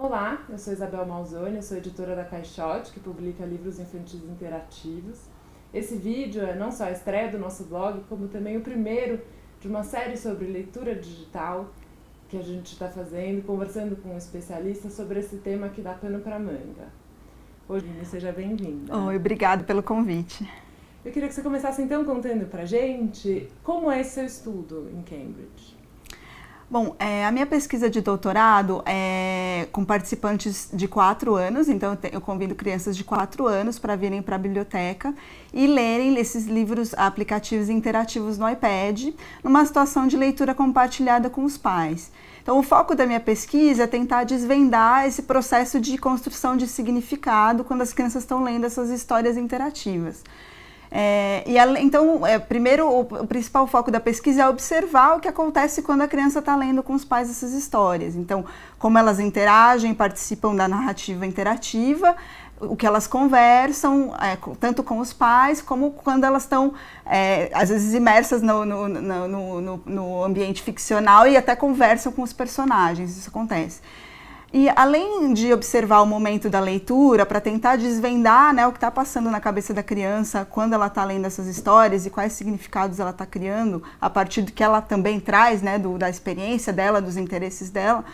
Olá, eu sou Isabel Malzoni, eu sou editora da Caixote, que publica livros infantis interativos. Esse vídeo é não só a estreia do nosso blog, como também o primeiro de uma série sobre leitura digital que a gente está fazendo, conversando com um especialista sobre esse tema que dá pano para manga. Hoje, seja bem-vinda. Oi, obrigada pelo convite. Eu queria que você começasse então contando pra gente como é esse seu estudo em Cambridge. Bom, a minha pesquisa de doutorado é com participantes de 4 anos, então eu convido crianças de 4 anos para virem para a biblioteca e lerem esses livros aplicativos interativos no iPad, numa situação de leitura compartilhada com os pais. Então, o foco da minha pesquisa é tentar desvendar esse processo de construção de significado quando as crianças estão lendo essas histórias interativas. Primeiro, o principal foco da pesquisa é observar o que acontece quando a criança está lendo com os pais essas histórias. Então, como elas interagem, participam da narrativa interativa, o que elas conversam, tanto com os pais, como quando elas estão, às vezes, imersas no ambiente ficcional e até conversam com os personagens, isso acontece. E além de observar o momento da leitura, para tentar desvendar, o que está passando na cabeça da criança quando ela está lendo essas histórias e quais significados ela está criando, a partir do que ela também traz, da experiência dela, dos interesses dela,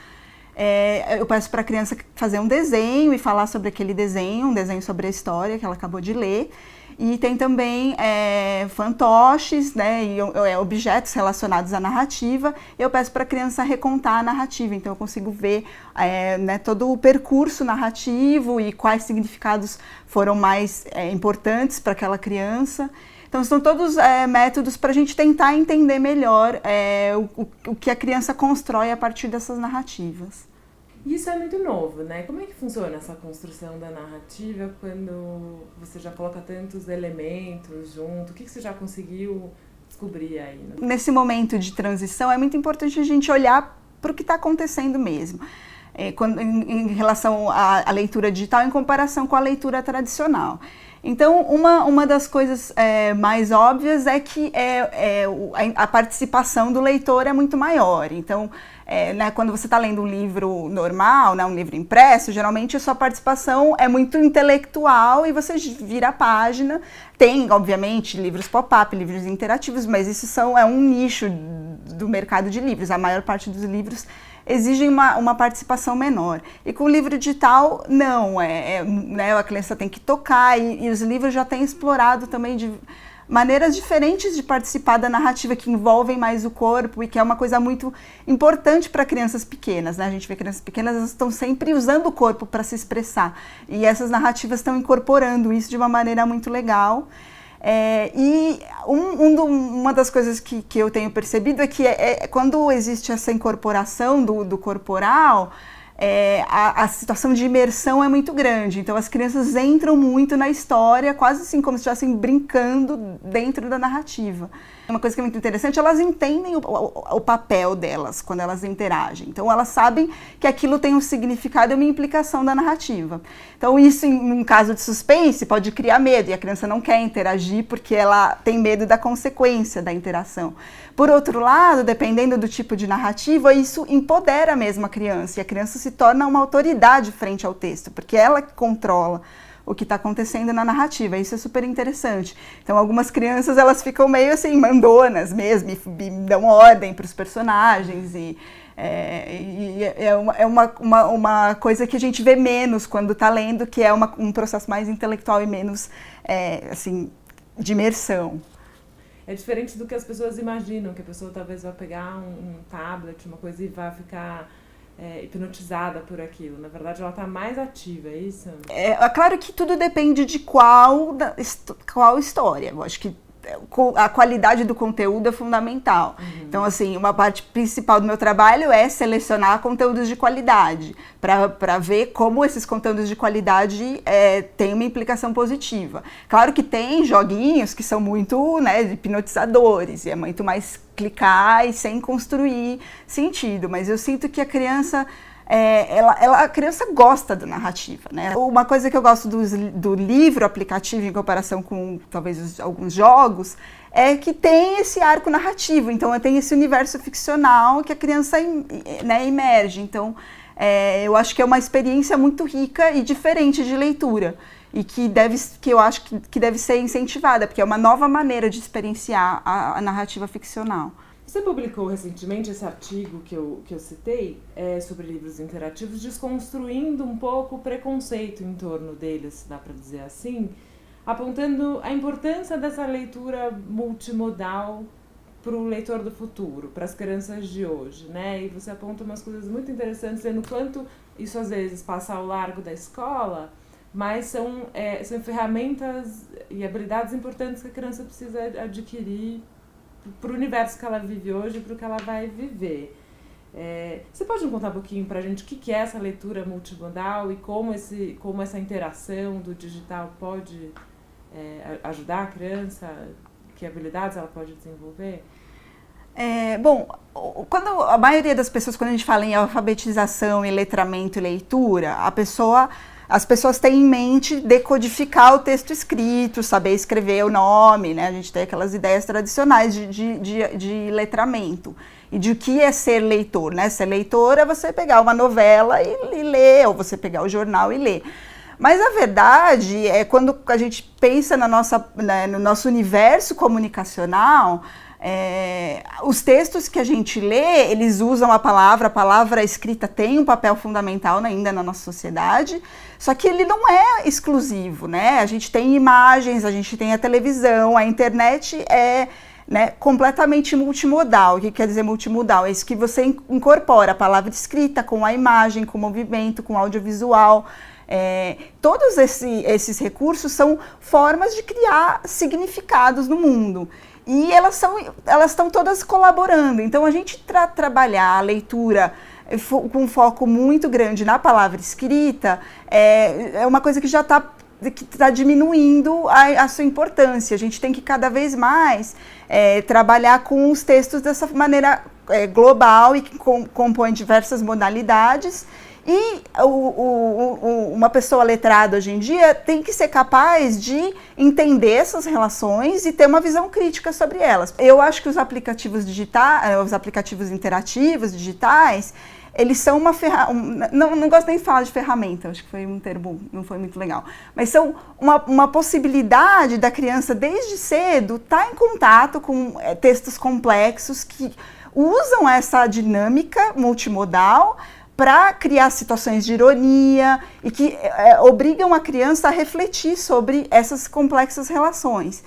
eu peço para a criança fazer um desenho e falar sobre aquele desenho, um desenho sobre a história que ela acabou de ler. E tem também fantoches, e objetos relacionados à narrativa. Eu peço para a criança recontar a narrativa, então eu consigo ver todo o percurso narrativo e quais significados foram mais importantes para aquela criança. Então, são todos métodos para a gente tentar entender melhor o que a criança constrói a partir dessas narrativas. Isso é muito novo, né? Como é que funciona essa construção da narrativa quando você já coloca tantos elementos junto? O que você já conseguiu descobrir aí? Né? Nesse momento de transição, é muito importante a gente olhar para o que está acontecendo mesmo. Em relação à leitura digital, em comparação com a leitura tradicional. Então, uma das coisas mais óbvias é que a participação do leitor é muito maior. Então, quando você está lendo um livro normal, um livro impresso, geralmente a sua participação é muito intelectual e você vira a página. Tem, obviamente, livros pop-up, livros interativos, mas isso é um nicho do mercado de livros. A maior parte dos livros exigem uma participação menor. E com o livro digital, não. A criança tem que tocar e os livros já têm explorado também de maneiras diferentes de participar da narrativa, que envolvem mais o corpo e que é uma coisa muito importante para crianças pequenas. A gente vê crianças pequenas, elas estão sempre usando o corpo para se expressar. E essas narrativas estão incorporando isso de uma maneira muito legal. Uma das coisas que eu tenho percebido é que quando existe essa incorporação do corporal, a situação de imersão é muito grande. Então as crianças entram muito na história, quase assim como se estivessem brincando dentro da narrativa. Uma coisa que é muito interessante, elas entendem o papel delas quando elas interagem. Então elas sabem que aquilo tem um significado e uma implicação da narrativa. Então isso, em um caso de suspense, pode criar medo e a criança não quer interagir porque ela tem medo da consequência da interação. Por outro lado, dependendo do tipo de narrativa, isso empodera mesmo a criança e a criança se torna uma autoridade frente ao texto, porque ela controla o que está acontecendo na narrativa. Isso é super interessante. Então, algumas crianças, elas ficam meio assim, mandonas mesmo, e dão ordem para os personagens, uma coisa que a gente vê menos quando está lendo, que é um processo mais intelectual e menos, de imersão. É diferente do que as pessoas imaginam, que a pessoa talvez vá pegar um tablet, uma coisa, e vá ficar hipnotizada por aquilo. Na verdade, ela está mais ativa, é isso? É claro que tudo depende de qual história. Eu acho que a qualidade do conteúdo é fundamental. Uhum. Então, assim, uma parte principal do meu trabalho é selecionar conteúdos de qualidade, para ver como esses conteúdos de qualidade têm uma implicação positiva. Claro que tem joguinhos que são muito hipnotizadores, e é muito mais clicar e sem construir sentido, mas eu sinto que a criança a criança gosta da narrativa, né? Uma coisa que eu gosto do livro aplicativo em comparação com talvez alguns jogos é que tem esse arco narrativo, então tem esse universo ficcional que a criança, né, emerge. Então eu acho que é uma experiência muito rica e diferente de leitura. E que eu acho que deve ser incentivada, porque é uma nova maneira de experienciar a narrativa ficcional. Você publicou recentemente esse artigo que eu citei sobre livros interativos, desconstruindo um pouco o preconceito em torno deles, se dá para dizer assim, apontando a importância dessa leitura multimodal para o leitor do futuro, para as crianças de hoje, né? E você aponta umas coisas muito interessantes, dizendo quanto isso às vezes passa ao largo da escola, mas são ferramentas e habilidades importantes que a criança precisa adquirir para o universo que ela vive hoje e para o que ela vai viver. Você pode me contar um pouquinho para a gente o que é essa leitura multimodal e como essa interação do digital pode ajudar a criança, que habilidades ela pode desenvolver? Bom, quando a maioria das pessoas, quando a gente fala em alfabetização e letramento e leitura, as pessoas têm em mente decodificar o texto escrito, saber escrever o nome, né? A gente tem aquelas ideias tradicionais de letramento. E de o que é ser leitor, né? Ser leitor é você pegar uma novela e ler, ou você pegar o jornal e ler. Mas a verdade é quando a gente pensa no nosso universo comunicacional, os textos que a gente lê, eles usam a palavra escrita tem um papel fundamental ainda na nossa sociedade, só que ele não é exclusivo, né? A gente tem imagens, a gente tem a televisão, a internet completamente multimodal. O que quer dizer multimodal? É isso que você incorpora a palavra escrita com a imagem, com o movimento, com o audiovisual. Todos esses recursos são formas de criar significados no mundo. E elas estão todas colaborando. Então, a gente trabalhar a leitura com um foco muito grande na palavra escrita é uma coisa que já está diminuindo a sua importância. A gente tem que cada vez mais trabalhar com os textos dessa maneira global e que compõe diversas modalidades. E uma pessoa letrada hoje em dia tem que ser capaz de entender essas relações e ter uma visão crítica sobre elas. Eu acho que os aplicativos interativos digitais, eles são uma ferramenta, não gosto nem de falar de ferramenta, acho que foi um termo, não foi muito legal, mas são uma possibilidade da criança desde cedo estar em contato com textos complexos que usam essa dinâmica multimodal para criar situações de ironia e que obrigam a criança a refletir sobre essas complexas relações.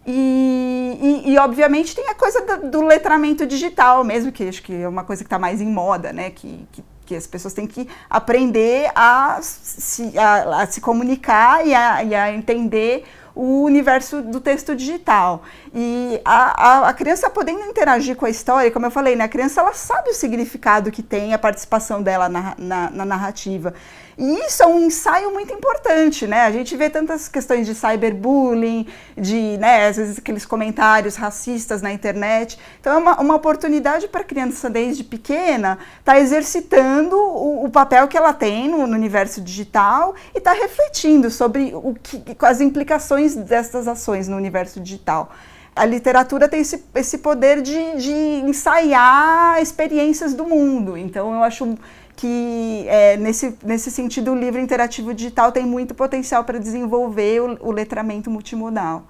E obviamente, tem a coisa do letramento digital mesmo, que acho que é uma coisa que está mais em moda, né? Que as pessoas têm que aprender a se comunicar e a entender o universo do texto digital. E a criança podendo interagir com a história, como eu falei, né, a criança ela sabe o significado que tem a participação dela na narrativa. E isso é um ensaio muito importante, né? A gente vê tantas questões de cyberbullying, às vezes aqueles comentários racistas na internet. Então é uma oportunidade para a criança desde pequena estar exercitando o papel que ela tem no universo digital e estar refletindo sobre as implicações dessas ações no universo digital. A literatura tem esse poder de ensaiar experiências do mundo. Então eu acho que nesse sentido o livro interativo digital tem muito potencial para desenvolver o letramento multimodal.